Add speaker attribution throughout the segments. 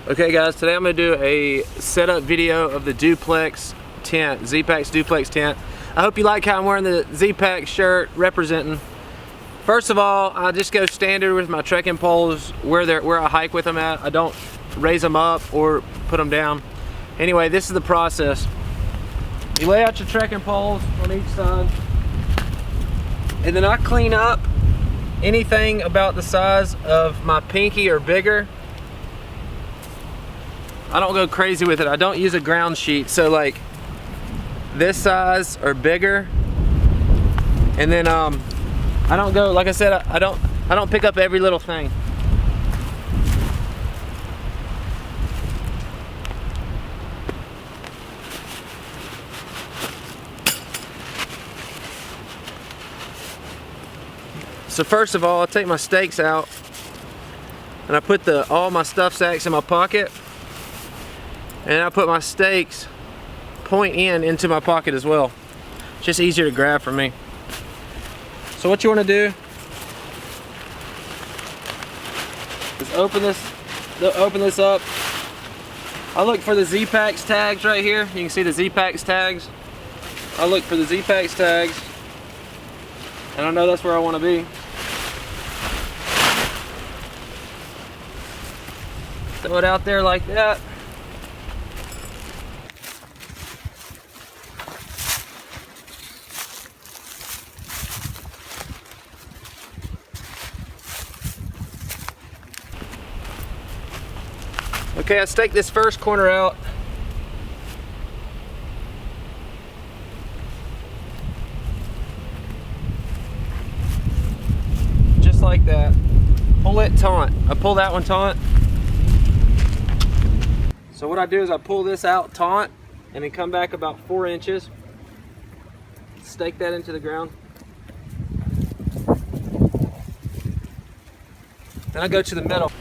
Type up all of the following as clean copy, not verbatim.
Speaker 1: Okay guys, today I'm going to do a setup video of the duplex tent, Zpacks Duplex tent. I hope you like how I'm wearing the Zpacks shirt representing. First of all, I just go standard with my trekking poles where I hike with them at. I don't raise them up or put them down. Anyway, this is the process. You lay out your trekking poles on each side, and then I clean up anything about the size of my pinky or bigger. I don't go crazy with it. I don't use a ground sheet, so like this size or bigger. And then I don't go, like I said, I don't pick up every little thing. So first of all, I take my stakes out and I put all my stuff sacks in my pocket. And I put my stakes point into my pocket as well. It's just easier to grab for me. So what you want to do is open this up. I look for the Zpacks tags right here. You can see the Zpacks tags. I look for the Zpacks tags, and I know that's where I want to be. Throw it out there like that. Okay, I stake this first corner out. Just like that. Pull it taut. I pull that one taut. So what I do is I pull this out taut and then come back about 4 inches. Stake that into the ground. Then I go to the middle.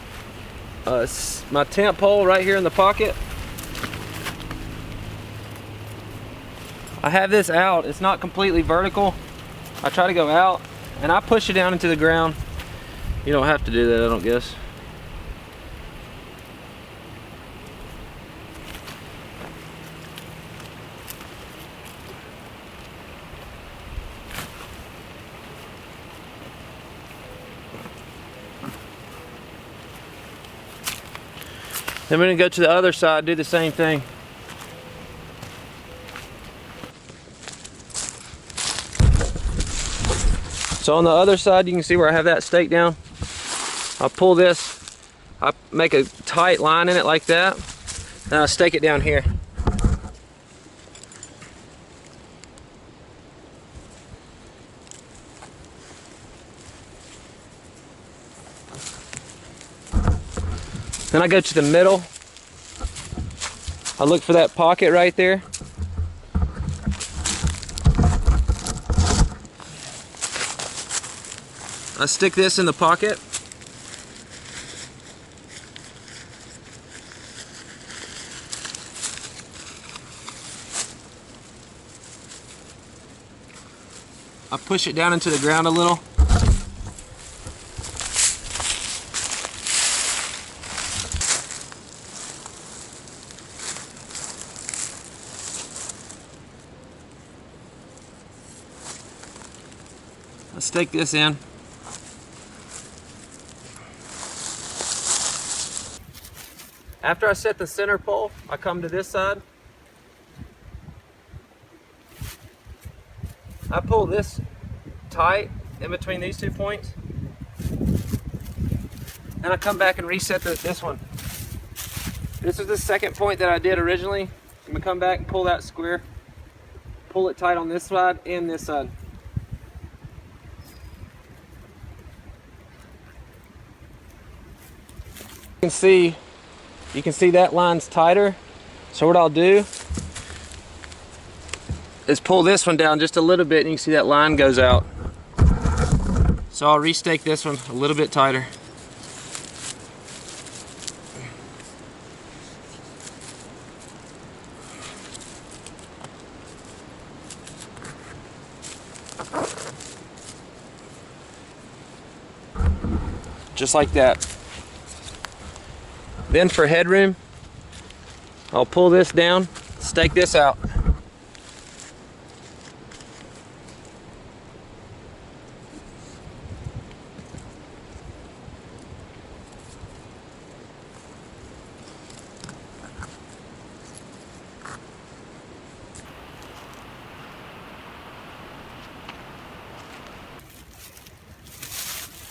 Speaker 1: My tent pole right here in the pocket. I have this out. It's not completely vertical. I try to go out and I push it down into the ground. You don't have to do that, I don't guess. Then we're going to go to the other side, do the same thing. So on the other side, you can see where I have that stake down. I'll pull this, I make a tight line in it like that, and I'll stake it down here. Then I go to the middle. I look for that pocket right there. I stick this in the pocket. I push it down into the ground a little. I stake this in. After I set the center pole, I come to this side. I pull this tight in between these 2 points. And I come back and reset this one. This is the second point that I did originally. I'm gonna come back and pull that square. Pull it tight on this side and this side. You can see that line's tighter. So what I'll do is pull this one down just a little bit, and you can see that line goes out. So I'll restake this one a little bit tighter. Just like that. Then for headroom, I'll pull this down, stake this out.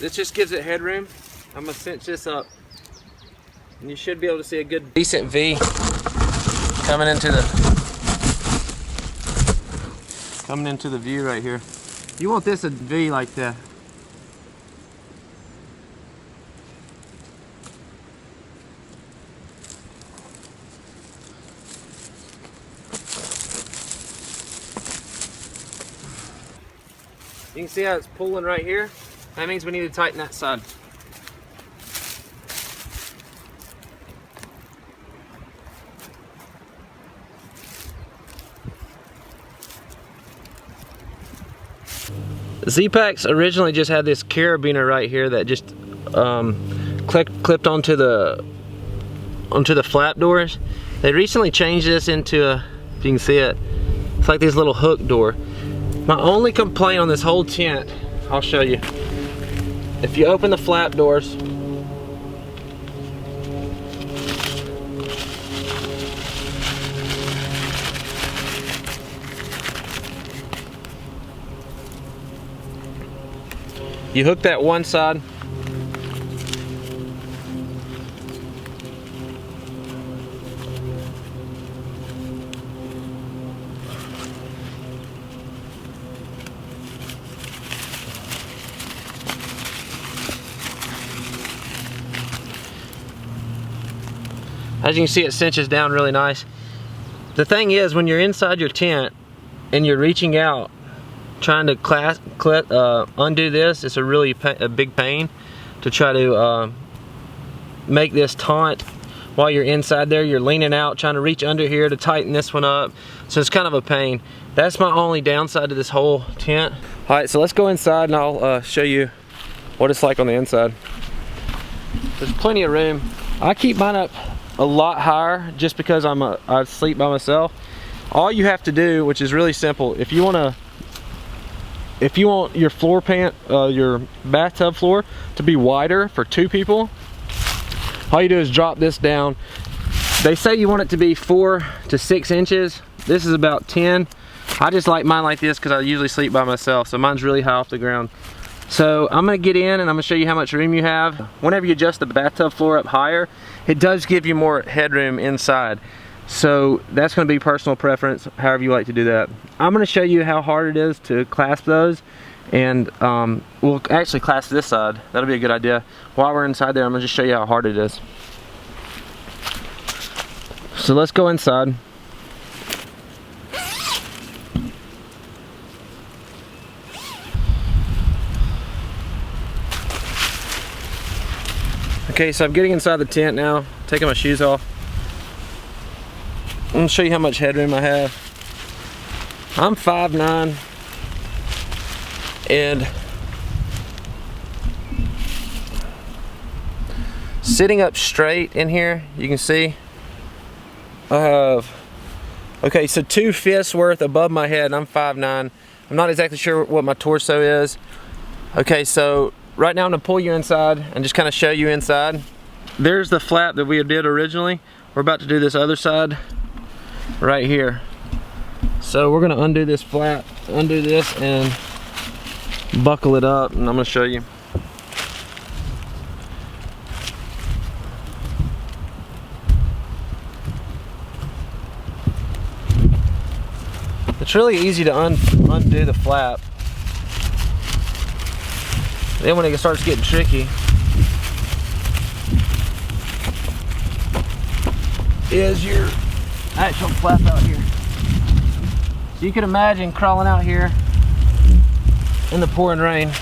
Speaker 1: This just gives it headroom. I'm gonna cinch this up, and you should be able to see a good, decent V coming into the view right here. You want this a V like that. You can see how it's pulling right here. That means we need to tighten that side. Zpacks originally just had this carabiner right here that just clipped onto the flap doors. They recently changed this into a, if you can see it, it's like this little hook door. My only complaint on this whole tent, I'll show you. If you open the flap doors, you hook that one side, as you can see, it cinches down really nice. The thing is, when you're inside your tent and you're reaching out trying to undo this, it's a really big pain to try to make this taut while you're inside there. You're leaning out trying to reach under here to tighten this one up, so it's kind of a pain. That's my only downside to this whole tent. Alright, so let's go inside and I'll show you what it's like on the inside. There's plenty of room. I keep mine up a lot higher just because I sleep by myself. All you have to do, which is really simple, if you want your your bathtub floor to be wider for 2 people, all you do is drop this down. They say you want it to be 4 to 6 inches. This is about 10. I just like mine like this because I usually sleep by myself, so mine's really high off the ground. So I'm gonna get in and I'm gonna show you how much room you have. Whenever you adjust the bathtub floor up higher, it does give you more headroom inside. So that's gonna be personal preference, however you like to do that. I'm gonna show you how hard it is to clasp those, and we'll actually clasp this side. That'll be a good idea. While we're inside there, I'm gonna just show you how hard it is. So let's go inside. Okay, so I'm getting inside the tent now, taking my shoes off. I'm gonna show you how much headroom I have. I'm 5'9", and sitting up straight in here, you can see I have, okay, so 2 fists worth above my head, and I'm 5'9". I'm not exactly sure what my torso is. Okay, so right now I'm gonna pull you inside and just kind of show you inside. There's the flap that we did originally. We're about to do this other side right here. So we're gonna undo this flap, undo this, and buckle it up, and I'm gonna show you. It's really easy to undo the flap. Then when it starts getting tricky, is your actual flap out here. So you can imagine crawling out here in the pouring rain.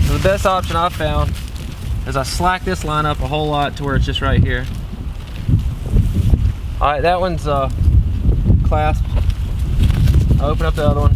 Speaker 1: So the best option I've found is I slack this line up a whole lot to where it's just right here. Alright, that one's clasped. I'll open up the other one.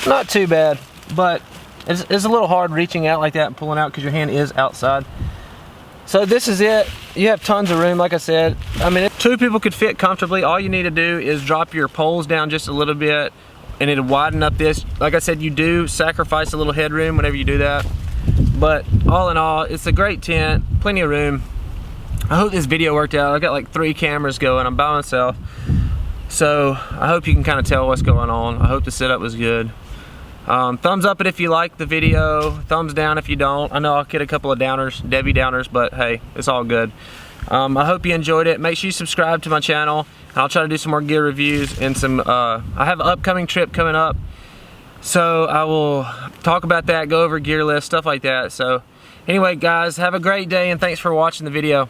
Speaker 1: not too bad, but it's a little hard reaching out like that and pulling out because your hand is outside. So this is it. You have tons of room, like I said. I mean, if 2 people could fit comfortably, all you need to do is drop your poles down just a little bit and it'll widen up this. Like I said, you do sacrifice a little headroom whenever you do that. But all in all, it's a great tent, plenty of room. I hope this video worked out. I got like 3 cameras going. I'm by myself. So I hope you can kind of tell what's going on. I hope the setup was good. Thumbs up it if you like the video. Thumbs down if you don't. I know I'll get a couple of downers, Debbie downers, but hey, it's all good. I hope you enjoyed it. Make sure you subscribe to my channel. And I'll try to do some more gear reviews and some, I have an upcoming trip coming up. So I will talk about that, go over gear list, stuff like that. So anyway, guys, have a great day and thanks for watching the video.